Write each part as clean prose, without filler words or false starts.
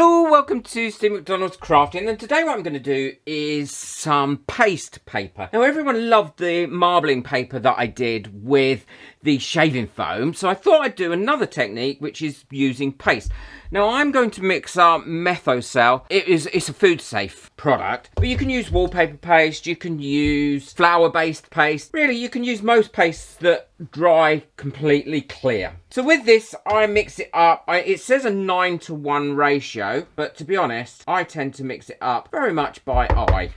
Hello, welcome to Steve McDonald's Crafting, and today what I'm going to do is some paste paper. Now everyone loved the marbling paper that I did with the shaving foam, so I thought I'd do another technique which is using paste. Now I'm going to mix up Methocel. It's a food safe product, but you can use wallpaper paste, you can use flour based paste. Really, you can use most pastes that dry completely clear. So with this, I mix it up. It says a 9:1 ratio, but to be honest, I tend to mix it up very much by eye,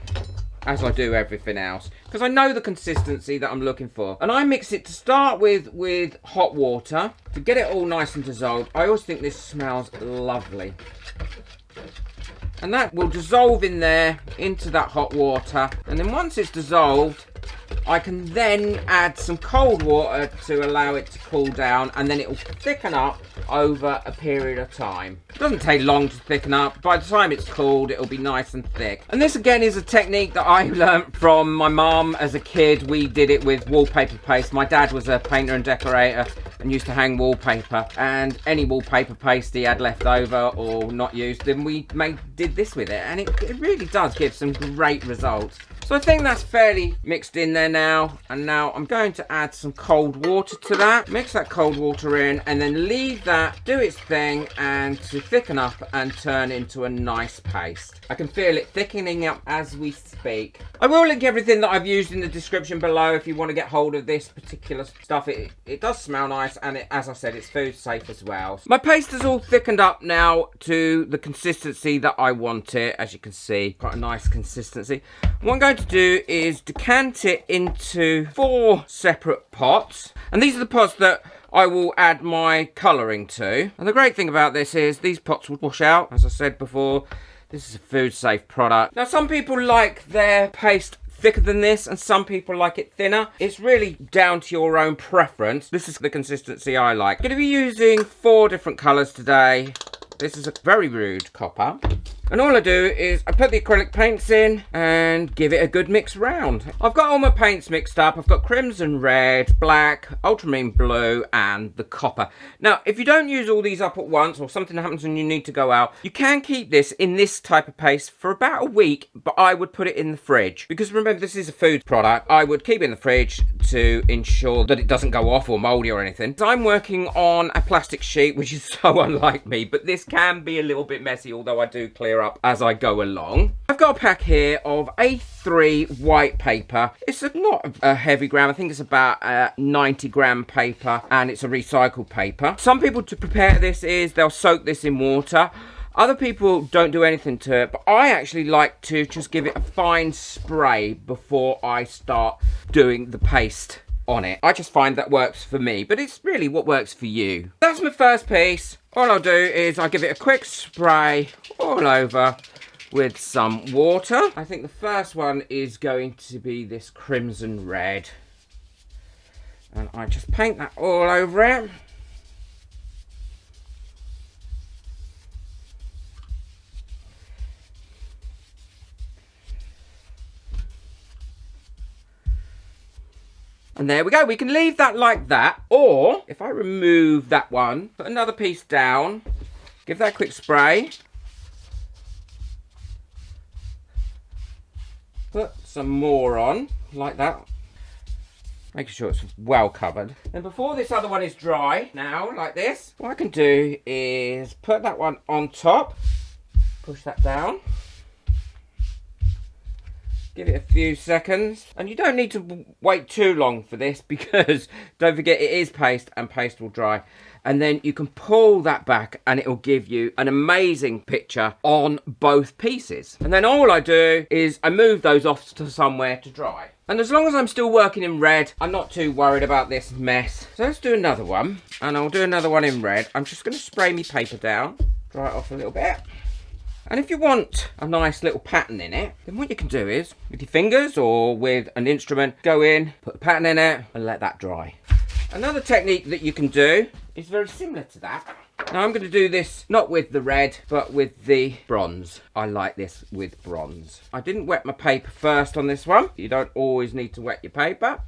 as I do everything else, because I know the consistency that I'm looking for. And I mix it to start with hot water to get it all nice and dissolved. I always think this smells lovely. And that will dissolve in there into that hot water. And then once it's dissolved, I can then add some cold water to allow it to cool down, and then it will thicken up over a period of time. It doesn't take long to thicken up. By the time it's cooled, it'll be nice and thick. And this again is a technique that I learnt from my mum as a kid. We did it with wallpaper paste. My dad was a painter and decorator and used to hang wallpaper, and any wallpaper paste he had left over or not used, then we did this with it, and it really does give some great results. So I think that's fairly mixed in there now, and now I'm going to add some cold water to that. Mix that cold water in and then leave that do its thing and to thicken up and turn into a nice paste. I can feel it thickening up as we speak. I will link everything that I've used in the description below if you want to get hold of this particular stuff. It does smell nice, and as I said, it's food safe as well. My paste is all thickened up now to the consistency that I want it. As you can see, quite a nice consistency. What I'm going to do is decant it into 4 separate pots, and these are the pots that I will add my colouring to. And the great thing about this is these pots will wash out. As I said before, this is a food safe product. Now some people like their paste thicker than this, and some people like it thinner. It's really down to your own preference. This is the consistency I like. I'm going to be using 4 different colours today. This is a very rude copper. And all I do is I put the acrylic paints in and give it a good mix round. I've got all my paints mixed up. I've got crimson red, black, ultramarine blue, and the copper. Now, if you don't use all these up at once, or something happens and you need to go out, you can keep this in this type of paste for about a week, but I would put it in the fridge. Because remember, this is a food product. I would keep it in the fridge to ensure that it doesn't go off or mouldy or anything. So I'm working on a plastic sheet, which is so unlike me, but this can be a little bit messy, although I do clear up as I go along. I've got a pack here of A3 white paper. It's not a heavy gram. I think it's about 90 gram paper, and it's a recycled paper. Some people, to prepare this, is they'll soak this in water. Other people don't do anything to it, but I actually like to just give it a fine spray before I start doing the paste on it. I just find that works for me, but it's really what works for you. That's my first piece. All I'll do is I'll give it a quick spray all over with some water. I think the first one is going to be this crimson red, and I just paint that all over it. And there we go. We can leave that like that. Or, if I remove that one, put another piece down, give that a quick spray. Put some more on, like that. Making sure it's well covered. And before this other one is dry, now, like this, what I can do is put that one on top, push that down. Give it a few seconds, and you don't need to wait too long for this, because don't forget it is paste and paste will dry. And then you can pull that back and it will give you an amazing picture on both pieces. And then all I do is I move those off to somewhere to dry. And as long as I'm still working in red, I'm not too worried about this mess. So let's do another one, and I'll do another one in red. I'm just going to spray my paper down, dry it off a little bit. And if you want a nice little pattern in it, then what you can do is, with your fingers or with an instrument, go in, put the pattern in it, and let that dry. Another technique that you can do is very similar to that. Now I'm going to do this not with the red, but with the bronze. I like this with bronze. I didn't wet my paper first on this one. You don't always need to wet your paper.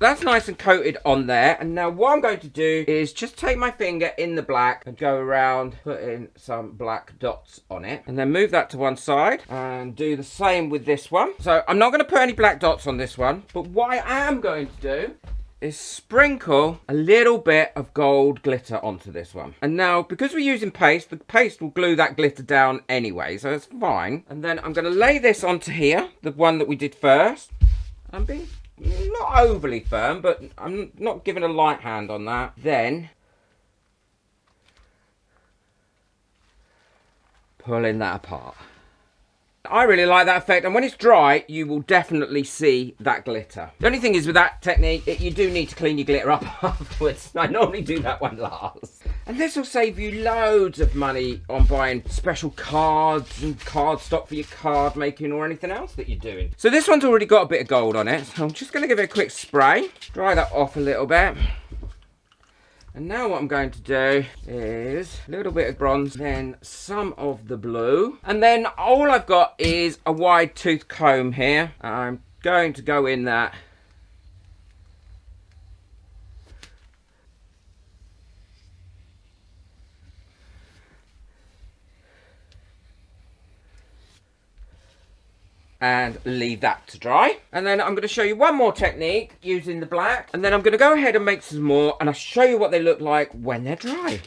That's nice and coated on there. And now what I'm going to do is just take my finger in the black and go around putting some black dots on it. And then move that to one side and do the same with this one. So I'm not going to put any black dots on this one. But what I am going to do is sprinkle a little bit of gold glitter onto this one. And now, because we're using paste, the paste will glue that glitter down anyway, so it's fine. And then I'm going to lay this onto here, the one that we did first. I'm being not overly firm, but I'm not giving a light hand on that. Then pulling that apart. I really like that effect, and when it's dry, you will definitely see that glitter. The only thing is with that technique, you do need to clean your glitter up afterwards. I normally do that one last. And this will save you loads of money on buying special cards and card stock for your card making or anything else that you're doing. So this one's already got a bit of gold on it, so I'm just going to give it a quick spray. Dry that off a little bit. And now what I'm going to do is a little bit of bronze, then some of the blue. And then all I've got is a wide tooth comb here. I'm going to go in that. And leave that to dry. And then I'm going to show you one more technique using the black. And then I'm going to go ahead and make some more. And I'll show you what they look like when they're dry.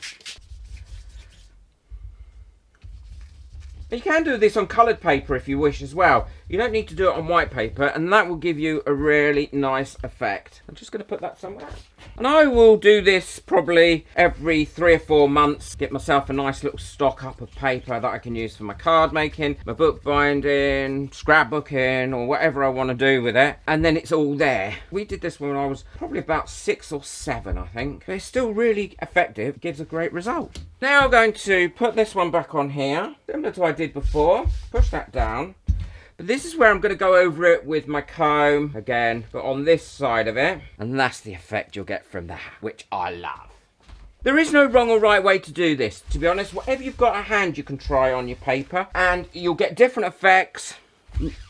You can do this on coloured paper if you wish as well. You don't need to do it on white paper, and that will give you a really nice effect. I'm just going to put that somewhere. And I will do this probably every 3 or 4 months. Get myself a nice little stock up of paper that I can use for my card making, my book binding, scrapbooking, or whatever I want to do with it. And then it's all there. We did this when I was probably about 6 or 7, I think. But it's still really effective. It gives a great result. Now I'm going to put this one back on here, similar to what I did before. Push that down. But this is where I'm going to go over it with my comb again, but on this side of it. And that's the effect you'll get from that, which I love. There is no wrong or right way to do this. To be honest, whatever you've got at hand, you can try on your paper. And you'll get different effects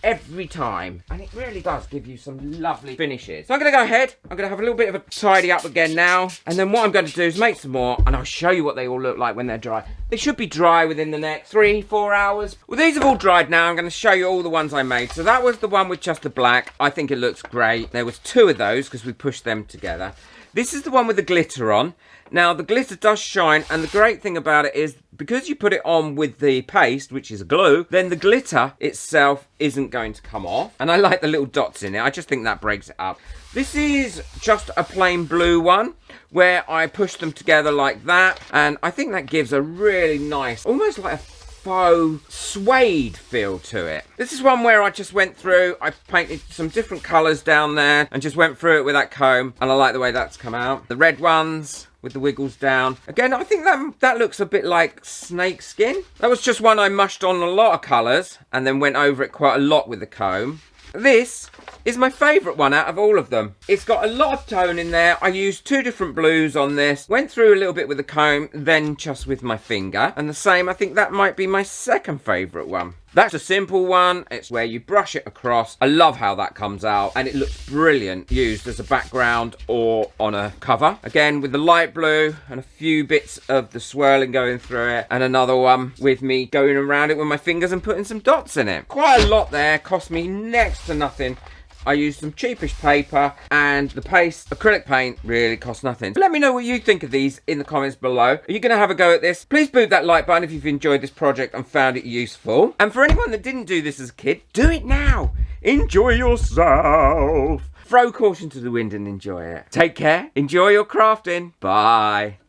every time, and it really does give you some lovely finishes. So I'm going to go ahead, I'm going to have a little bit of a tidy up again now, and then what I'm going to do is make some more, and I'll show you what they all look like when they're dry. They should be dry within the next 3-4 hours. Well, these have all dried now. I'm going to show you all the ones I made. So that was the one with just the black. I think it looks great. There was 2 of those because we pushed them together. This is the one with the glitter on. Now, the glitter does shine, and the great thing about it is because you put it on with the paste, which is a glue, then the glitter itself isn't going to come off. And I like the little dots in it. I just think that breaks it up. This is just a plain blue one where I push them together like that. And I think that gives a really nice, almost like a faux suede feel to it. This is one where I just went through, I painted some different colours down there and just went through it with that comb, and I like the way that's come out. The red ones with the wiggles down. Again, I think that looks a bit like snake skin. That was just one I mushed on a lot of colours and then went over it quite a lot with the comb. This is my favourite one out of all of them. It's got a lot of tone in there. I used 2 different blues on this. Went through a little bit with the comb, then just with my finger. And the same, I think that might be my second favourite one. That's a simple one. It's where you brush it across. I love how that comes out, and it looks brilliant used as a background or on a cover. Again, with the light blue and a few bits of the swirling going through it, and another one with me going around it with my fingers and putting some dots in it. Quite a lot there. Cost me next to nothing. I used some cheapish paper, and the paste, acrylic paint, really cost nothing. Let me know what you think of these in the comments below. Are you going to have a go at this? Please boot that like button if you've enjoyed this project and found it useful. And for anyone that didn't do this as a kid, do it now. Enjoy yourself. Throw caution to the wind and enjoy it. Take care. Enjoy your crafting. Bye.